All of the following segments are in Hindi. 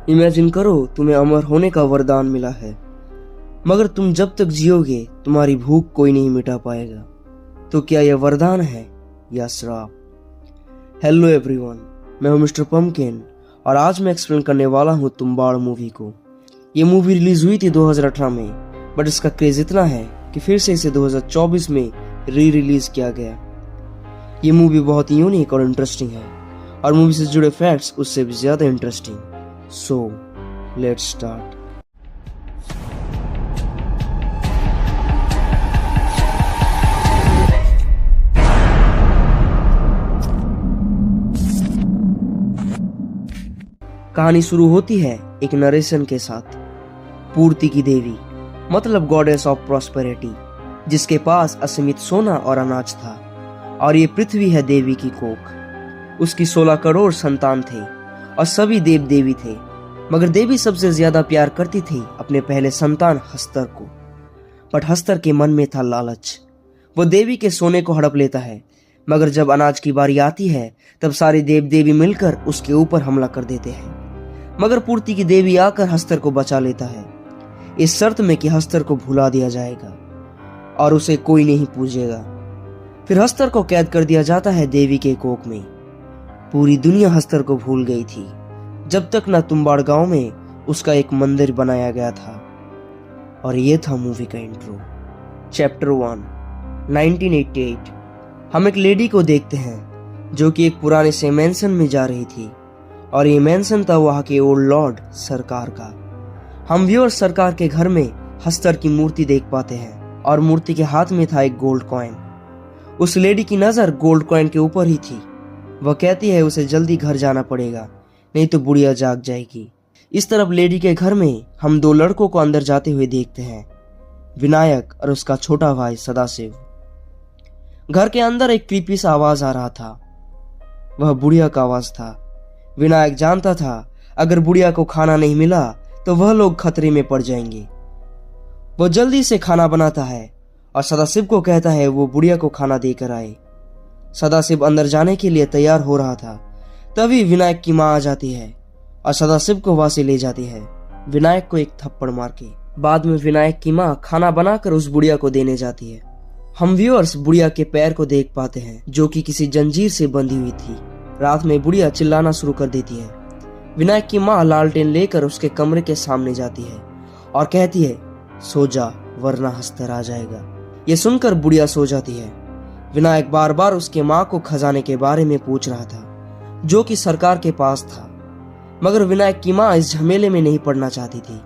इमेजिन करो तुम्हें अमर होने का वरदान मिला है, मगर तुम जब तक जियोगे तुम्हारी भूख कोई नहीं मिटा पाएगा। तो क्या यह वरदान है या श्राप? हेलो एवरीवन, मैं हूं मिस्टर पम्पकिन और आज मैं एक्सप्लेन करने वाला हूं तुम्बाड़ मूवी को। ये मूवी रिलीज हुई थी 2018 में, बट इसका क्रेज इतना है कि फिर से इसे 2024 में री रिलीज किया गया। ये मूवी बहुत ही यूनिक और इंटरेस्टिंग है और मूवी से जुड़े फैक्ट्स उससे भी ज्यादा इंटरेस्टिंग। So let's start. कहानी शुरू होती है एक नरेशन के साथ। पूर्ति की देवी मतलब गॉडेस ऑफ प्रॉस्पेरिटी, जिसके पास असीमित सोना और अनाज था, और ये पृथ्वी है देवी की कोख। उसकी 16 करोड़ संतान थे और सभी देव देवी थे, मगर देवी सबसे ज्यादा प्यार करती थी अपने पहले संतान हस्तर को। बट हस्तर के मन में था लालच। वो देवी के सोने को हड़प लेता है, मगर जब अनाज की बारी आती है तब सारे देव देवी मिलकर उसके ऊपर हमला कर देते हैं। मगर पूर्ति की देवी आकर हस्तर को बचा लेता है, इस शर्त में कि हस्तर को भुला दिया जाएगा और उसे कोई नहीं पूजेगा। फिर हस्तर को कैद कर दिया जाता है देवी के कोख में। पूरी दुनिया हस्तर को भूल गई थी जब तक न तुम्बाड़ गांव में उसका एक मंदिर बनाया गया था। और ये था मूवी का इंट्रो। चैप्टर 1 1988। हम एक लेडी को देखते हैं जो कि एक पुराने से मैंसन में जा रही थी, और ये मैंसन था वहां के ओल्ड लॉर्ड सरकार का। हम व्यूअर सरकार के घर में हस्तर की मूर्ति देख पाते हैं और मूर्ति के हाथ में था एक गोल्ड कॉइन। उस लेडी की नजर गोल्ड कॉइन के ऊपर ही थी। वह कहती है उसे जल्दी घर जाना पड़ेगा, नहीं तो बुढ़िया जाग जाएगी। इस तरफ लेडी के घर में हम दो लड़कों को अंदर जाते हुए देखते हैं, विनायक और उसका छोटा भाई सदाशिव। घर के अंदर एक क्रीपी सा आवाज आ रहा था। वह बुढ़िया का आवाज था। विनायक जानता था अगर बुढ़िया को खाना नहीं मिला तो वह लोग खतरे में पड़ जाएंगे। वो जल्दी से खाना बनाता है और सदाशिव को कहता है वो बुढ़िया को खाना देकर आए। सदाशिव अंदर जाने के लिए तैयार हो रहा था, तभी विनायक की माँ आ जाती है और सदाशिव को वहां से ले जाती है, विनायक को एक थप्पड़ मार के। बाद में विनायक की माँ खाना बनाकर उस बुढ़िया को देने जाती है। हम व्यूअर्स बुढ़िया के पैर को देख पाते हैं जो कि किसी जंजीर से बंधी हुई थी। रात में बुढ़िया चिल्लाना शुरू कर देती है। विनायक की माँ लालटेन लेकर उसके कमरे के सामने जाती है और कहती है सो जा वरना हस्तर आ जाएगा। ये सुनकर बुढ़िया सो जाती है। विनायक बार बार उसके माँ को खजाने के बारे में पूछ रहा था जो कि सरकार के पास था, मगर विनायक की माँ इस झमेले में नहीं पड़ना चाहती थी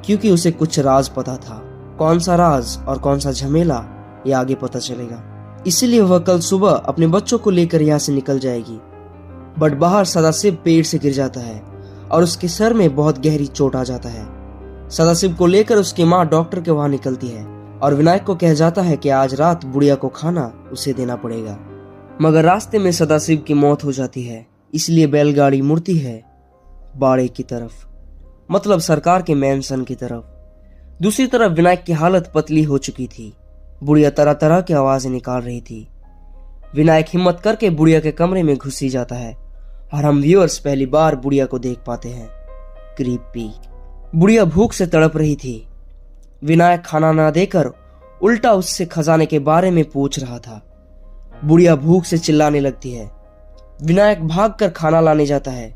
क्योंकि उसे कुछ राज पता था। कौन सा राज और कौन सा झमेला ये आगे पता चलेगा, इसीलिए वह कल सुबह अपने बच्चों को लेकर यहाँ से निकल जाएगी। बट बाहर सदाशिव पेड़ से गिर जाता है और उसके सर में बहुत गहरी चोट आ जाता है। सदाशिव को लेकर उसकी माँ डॉक्टर के वहां निकलती है और विनायक को कह जाता है कि आज रात बुढ़िया को खाना उसे देना पड़ेगा। मगर रास्ते में सदाशिव की मौत हो जाती है, इसलिए बैलगाड़ी मुड़ती है बाड़े की तरफ, मतलब सरकार के मैंसन की तरफ। दूसरी तरफ विनायक की हालत पतली हो चुकी थी। बुढ़िया तरह तरह की आवाजें निकाल रही थी। विनायक हिम्मत करके बुढ़िया के कमरे में घुस ही जाता है और हम व्यूअर्स पहली बार बुढ़िया को देख पाते हैं। क्रीपी। बुढ़िया भूख से तड़प रही थी। विनायक खाना ना देकर उल्टा उससे खजाने के बारे में पूछ रहा था। बुढ़िया भूख से चिल्लाने लगती है। विनायक भागकर खाना लाने जाता है,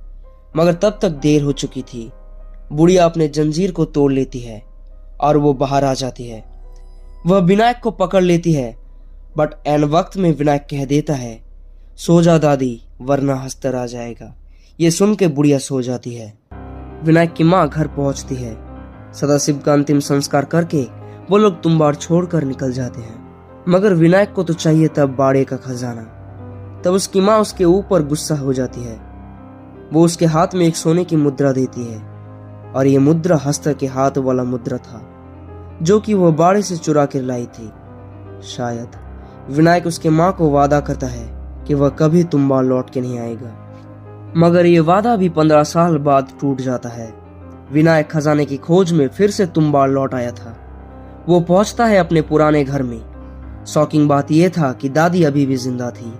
मगर तब तक देर हो चुकी थी। बुढ़िया अपने जंजीर को तोड़ लेती है और वो बाहर आ जाती है। वह विनायक को पकड़ लेती है, बट एन वक्त में विनायक कह देता है सो जा दादी वरना हस्तर आ जाएगा। ये सुन के बुढ़िया सो जाती है। विनायक की माँ घर पहुंचती है। सदाशिव का अंतिम संस्कार करके वो लोग तुम्बाड़ छोड़कर निकल जाते हैं, मगर विनायक को तो चाहिए तब बाड़े का खजाना। तब उसकी माँ उसके ऊपर गुस्सा हो जाती है। वो उसके हाथ में एक सोने की मुद्रा देती है और ये मुद्रा हस्तर के हाथ वाला मुद्रा था जो कि वह बाड़े से चुरा कर लाई थी। शायद विनायक उसके माँ को वादा करता है कि वह कभी तुम्बाड़ लौट के नहीं आएगा, मगर ये वादा भी 15 साल बाद टूट जाता है। विनायक खजाने की खोज में फिर से तुम्बाड़ लौट आया था। वो पहुंचता है अपने पुराने घर में। शॉकिंग बात यह था कि दादी अभी भी जिंदा थी।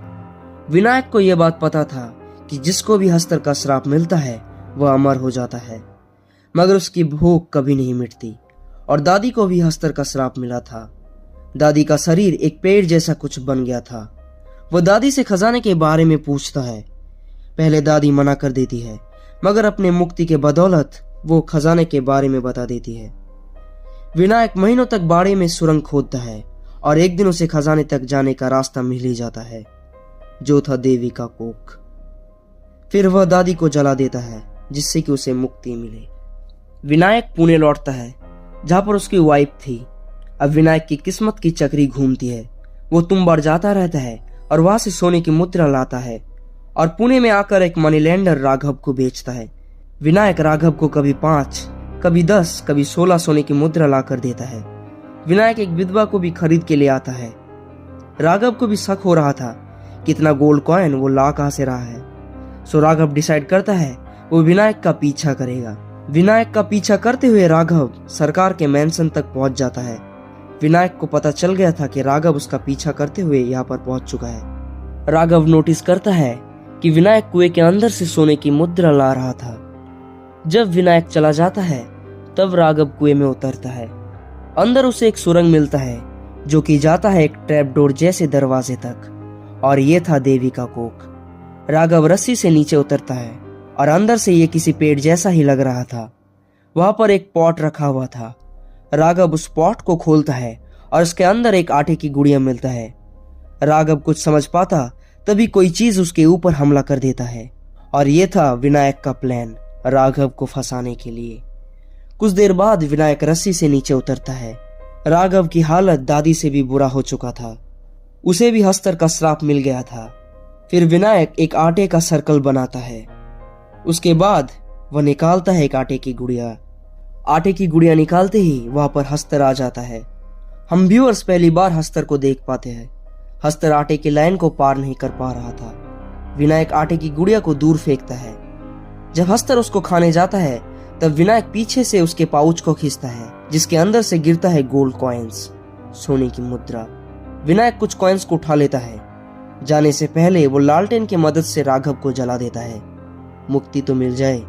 विनायक को यह बात पता था कि जिसको भी हस्तर का श्राप मिलता है वह अमर हो जाता है। मगर उसकी भूख कभी नहीं मिटती। और दादी को भी हस्तर का श्राप मिला था। दादी का शरीर एक पेड़ जैसा कुछ बन गया था। वो दादी से खजाने के बारे में पूछता है। पहले दादी मना कर देती है, मगर अपने मुक्ति के बदौलत वो खजाने के बारे में बता देती है। विनायक महीनों तक बाड़े में सुरंग खोदता है और एक दिन उसे खजाने तक जाने का रास्ता मिल ही जाता है, जो था देवी का कोख। फिर वह दादी को जला देता है, जिससे कि उसे मुक्ति मिले। विनायक पुणे लौटता है, जहां पर उसकी वाइफ थी। अब विनायक की किस्मत की चक्री घूमती है। वो तुम्बाड़ जाता रहता है और वहां से सोने की मुद्रा लाता है और पुणे में आकर एक मनी लैंडर राघव को बेचता है। विनायक राघव को कभी 5, कभी 10, कभी 16 सोने की मुद्रा ला कर देता है। विनायक एक विधवा को भी खरीद के ले आता है। राघव को भी शक हो रहा था कि इतना गोल्ड कॉइन वो ला कहां से रहा है। सो राघव डिसाइड करता है वो विनायक का पीछा करेगा। विनायक का पीछा करते हुए राघव सरकार के मैंशन तक पहुंच जाता है। विनायक को पता चल गया था कि राघव उसका पीछा करते हुए यहाँ पर पहुंच चुका है। राघव नोटिस करता है कि विनायक कुएं के अंदर से सोने की मुद्रा ला रहा था। जब विनायक चला जाता है तब राघव कुएं में उतरता है। अंदर उसे एक सुरंग मिलता है, जो कि जाता है एक ट्रैप डोर जैसे दरवाजे तक, और ये था देवी का कोख। राघव रस्सी से नीचे उतरता है और अंदर से ये किसी पेड़ जैसा ही लग रहा था। वहां पर एक पॉट रखा हुआ था। राघव उस पॉट को खोलता है और उसके अंदर एक आटे की गुड़िया मिलता है। राघव कुछ समझ पाता तभी कोई चीज उसके ऊपर हमला कर देता है, और ये था विनायक का प्लान राघव को फंसाने के लिए। कुछ देर बाद विनायक रस्सी से नीचे उतरता है। राघव की हालत दादी से भी बुरा हो चुका था। उसे भी हस्तर का श्राप मिल गया था। फिर विनायक एक आटे का सर्कल बनाता है। उसके बाद वह निकालता है एक आटे की गुड़िया। आटे की गुड़िया निकालते ही वहां पर हस्तर आ जाता है। हम व्यूअर्स पहली बार हस्तर को देख पाते हैं। हस्तर आटे की लाइन को पार नहीं कर पा रहा था। विनायक आटे की गुड़िया को दूर फेंकता है। जब हस्तर उसको खाने जाता है तब विनायक पीछे से उसके पाउच को खींचता है, जिसके अंदर से गिरता है गोल्ड कॉइन्स, सोने की मुद्रा। विनायक कुछ कॉइन्स को उठा लेता है। जाने से पहले वो लालटेन की मदद से राघव को जला देता है, मुक्ति तो मिल जाए।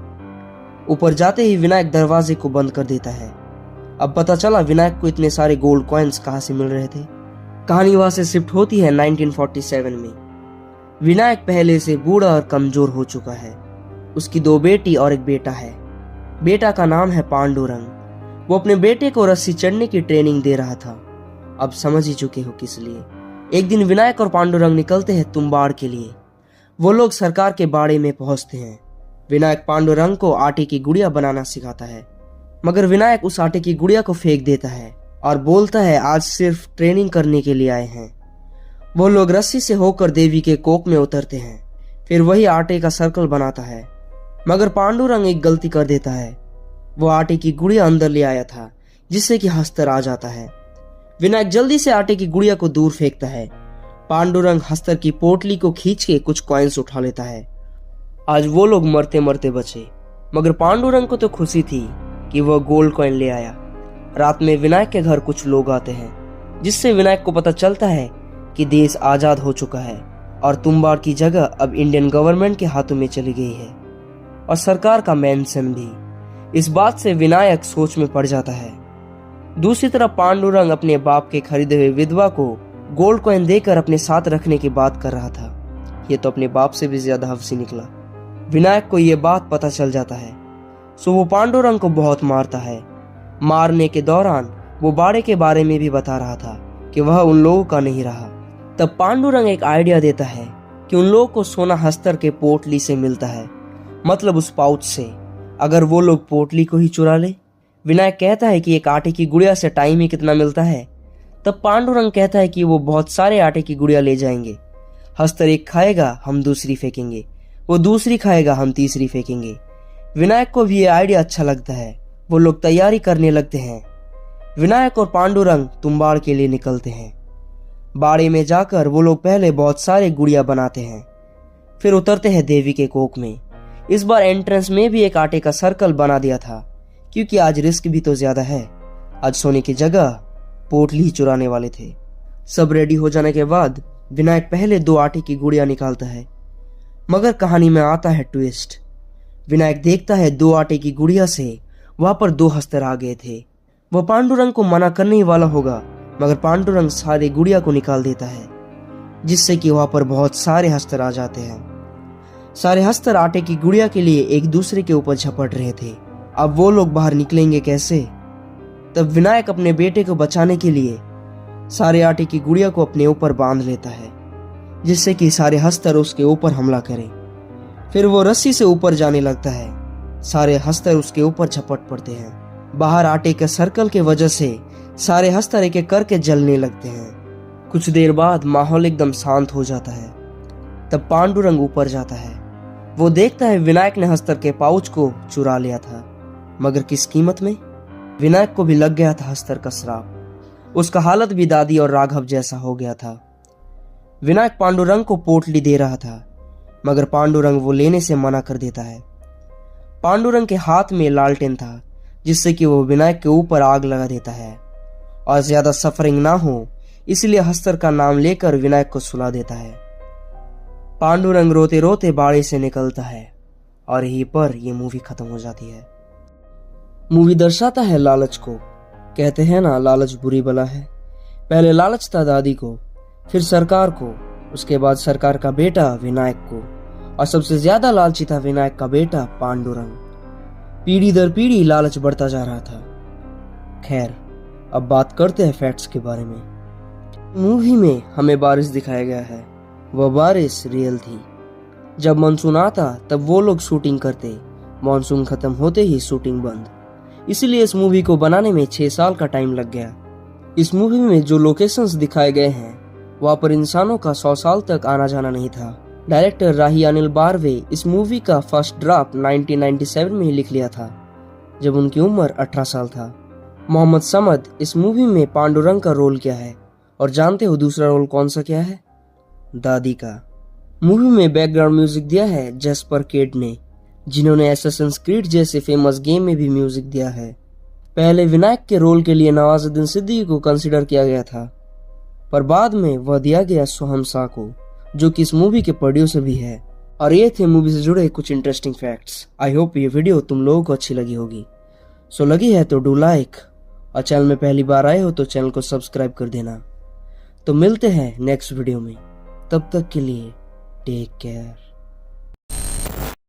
ऊपर जाते ही विनायक दरवाजे को बंद कर देता है। अब पता चला विनायक को इतने सारे गोल्ड कॉइन्स कहां से मिल रहे थे। कहानी वहां से शिफ्ट होती है 1947 में। विनायक पहले से बूढ़ा और कमजोर हो चुका है। उसकी 2 बेटी और एक बेटा है। बेटा का नाम है पांडुरंग। वो अपने बेटे को रस्सी चढ़ने की ट्रेनिंग दे रहा था। अब समझ ही चुके हो किस लिए। एक दिन विनायक और पांडुरंग निकलते हैं तुम्बाड़ के लिए। वो लोग सरकार के बाड़े में पहुंचते हैं। विनायक पांडुरंग को आटे की गुड़िया बनाना सिखाता है, मगर विनायक उस आटे की गुड़िया को फेंक देता है और बोलता है आज सिर्फ ट्रेनिंग करने के लिए आए हैं। वो लोग रस्सी से होकर देवी के कोख में उतरते हैं। फिर वही आटे का सर्कल बनाता है, मगर पांडुरंग एक गलती कर देता है। वो आटे की गुड़िया अंदर ले आया था, जिससे कि हस्तर आ जाता है। विनायक जल्दी से आटे की गुड़िया को दूर फेंकता है। पांडुरंग हस्तर की पोटली को खींच के कुछ कॉइन्स उठा लेता है। आज वो लोग मरते मरते बचे, मगर पांडुरंग को तो खुशी थी कि वह गोल्ड कॉइन ले आया। रात में विनायक के घर कुछ लोग आते हैं, जिससे विनायक को पता चलता है कि देश आजाद हो चुका है और तुम्बाड़ की जगह अब इंडियन गवर्नमेंट के हाथों में चली गई है, और सरकार का मेंशन भी। इस बात से विनायक सोच में पड़ जाता है। दूसरी तरफ पांडुरंग अपने बाप के खरीदे हुए विधवा को गोल्ड कॉइन देकर अपने साथ रखने की बात कर रहा था। ये तो अपने बाप से भी ज्यादा हफ्सी निकला। विनायक को यह बात पता चल जाता है, सो वो पांडुरंग को बहुत मारता है। मारने के दौरान वो बाड़े के बारे में भी बता रहा था कि वह उन लोगों का नहीं रहा। तब पांडुरंग एक आइडिया देता है कि उन लोगों को सोना हस्तर के पोटली से मिलता है, मतलब उस पाउच से। अगर वो लोग पोटली को ही चुरा ले। विनायक कहता है कि एक आटे की गुड़िया से टाइम ही कितना मिलता है। तब पांडुरंग कहता है कि वो बहुत सारे आटे की गुड़िया ले जाएंगे। हस्तर एक खाएगा, हम दूसरी फेंकेंगे, वो दूसरी खाएगा, हम तीसरी फेंकेंगे। विनायक को भी ये आइडिया अच्छा लगता है। वो लोग तैयारी करने लगते हैं। विनायक और पांडुरंग तुम्बाड़ के लिए निकलते हैं। बाड़े में जाकर वो लोग पहले बहुत सारे गुड़िया बनाते हैं, फिर उतरते हैं देवी के कोख में। इस बार एंट्रेंस में भी एक आटे का सर्कल बना दिया था, क्योंकि आज रिस्क भी तो ज्यादा है। आज सोने की जगह पोटली ही चुराने वाले थे। सब रेडी हो जाने के बाद विनायक पहले 2 आटे की गुड़िया निकालता है, मगर कहानी में आता है ट्विस्ट। विनायक देखता है 2 आटे की गुड़िया से वहां पर 2 हस्तर आ गए थे। वह पांडुरंग को मना करने ही वाला होगा, मगर पांडुरंग सारे गुड़िया को निकाल देता है, जिससे कि वहां पर बहुत सारे हस्तर आ जाते हैं। सारे हस्तर आटे की गुड़िया के लिए एक दूसरे के ऊपर झपट रहे थे। अब वो लोग बाहर निकलेंगे कैसे? तब विनायक अपने बेटे को बचाने के लिए सारे आटे की गुड़िया को अपने ऊपर बांध लेता है, जिससे कि सारे हस्तर उसके ऊपर हमला करें। फिर वो रस्सी से ऊपर जाने लगता है। सारे हस्तर उसके ऊपर झपट पड़ते हैं। बाहर आटे के सर्कल के वजह से सारे हस्तर एक एक करके जलने लगते हैं। कुछ देर बाद माहौल एकदम शांत हो जाता है। तब पांडुरंग ऊपर जाता है। वो देखता है विनायक ने हस्तर के पाउच को चुरा लिया था, मगर किस कीमत में? विनायक को भी लग गया था हस्तर का श्राप। उसका हालत भी दादी और राघव जैसा हो गया था। विनायक पांडुरंग को पोटली दे रहा था, मगर पांडुरंग वो लेने से मना कर देता है। पांडुरंग के हाथ में लालटेन था, जिससे कि वो विनायक के ऊपर आग लगा देता है और ज्यादा सफरिंग ना हो इसलिए हस्तर का नाम लेकर विनायक को सुला देता है। पांडुरंग रोते रोते बाड़े से निकलता है और यहीं पर यह मूवी खत्म हो जाती है। मूवी दर्शाता है लालच को। कहते हैं ना, लालच बुरी बला है। पहले लालच था दादी को, फिर सरकार को, उसके बाद सरकार का बेटा विनायक को, और सबसे ज्यादा लालची था विनायक का बेटा पांडुरंग। पीढ़ी दर पीढ़ी लालच बढ़ता जा रहा था। खैर, अब बात करते हैं फैक्ट्स के बारे में। मूवी में हमें बारिश दिखाया गया है। वह बारिश रियल थी। जब मानसून आता तब वो लोग शूटिंग करते, मानसून खत्म होते ही शूटिंग बंद। इसीलिए इस मूवी को बनाने में 6 साल का टाइम लग गया। इस मूवी में जो लोकेशंस दिखाए गए हैं वहां पर इंसानों का 100 साल तक आना जाना नहीं था। डायरेक्टर राही अनिल बारवे इस मूवी का फर्स्ट ड्राफ्ट 1997 में ही लिख लिया था, जब उनकी उम्र 18 साल था। मोहम्मद समद इस मूवी में पांडुरंग का रोल किया है, और जानते हो दूसरा रोल कौन सा क्या है? दादी का। मूवी में बैकग्राउंड म्यूजिक दिया है जैस्पर केड ने, जिन्होंने एसेसिन्स क्रीड जैसे फेमस गेम में भी म्यूजिक दिया है। पहले विनायक के रोल के लिए नवाजुद्दीन सिद्दीकी को कंसिडर किया गया था, पर बाद में वह दिया गया सोहम शाह को, जो कि इस मूवी के प्रोड्यूसर भी है। और ये थे मूवी से जुड़े कुछ इंटरेस्टिंग फैक्ट्स। आई होप ये वीडियो तुम लोगों को अच्छी लगी होगी। सो लगी है तो डू लाइक, और चैनल में पहली बार आए हो तो चैनल को सब्सक्राइब कर देना। तो मिलते हैं नेक्स्ट वीडियो में, तब तक के लिए टेक केयर।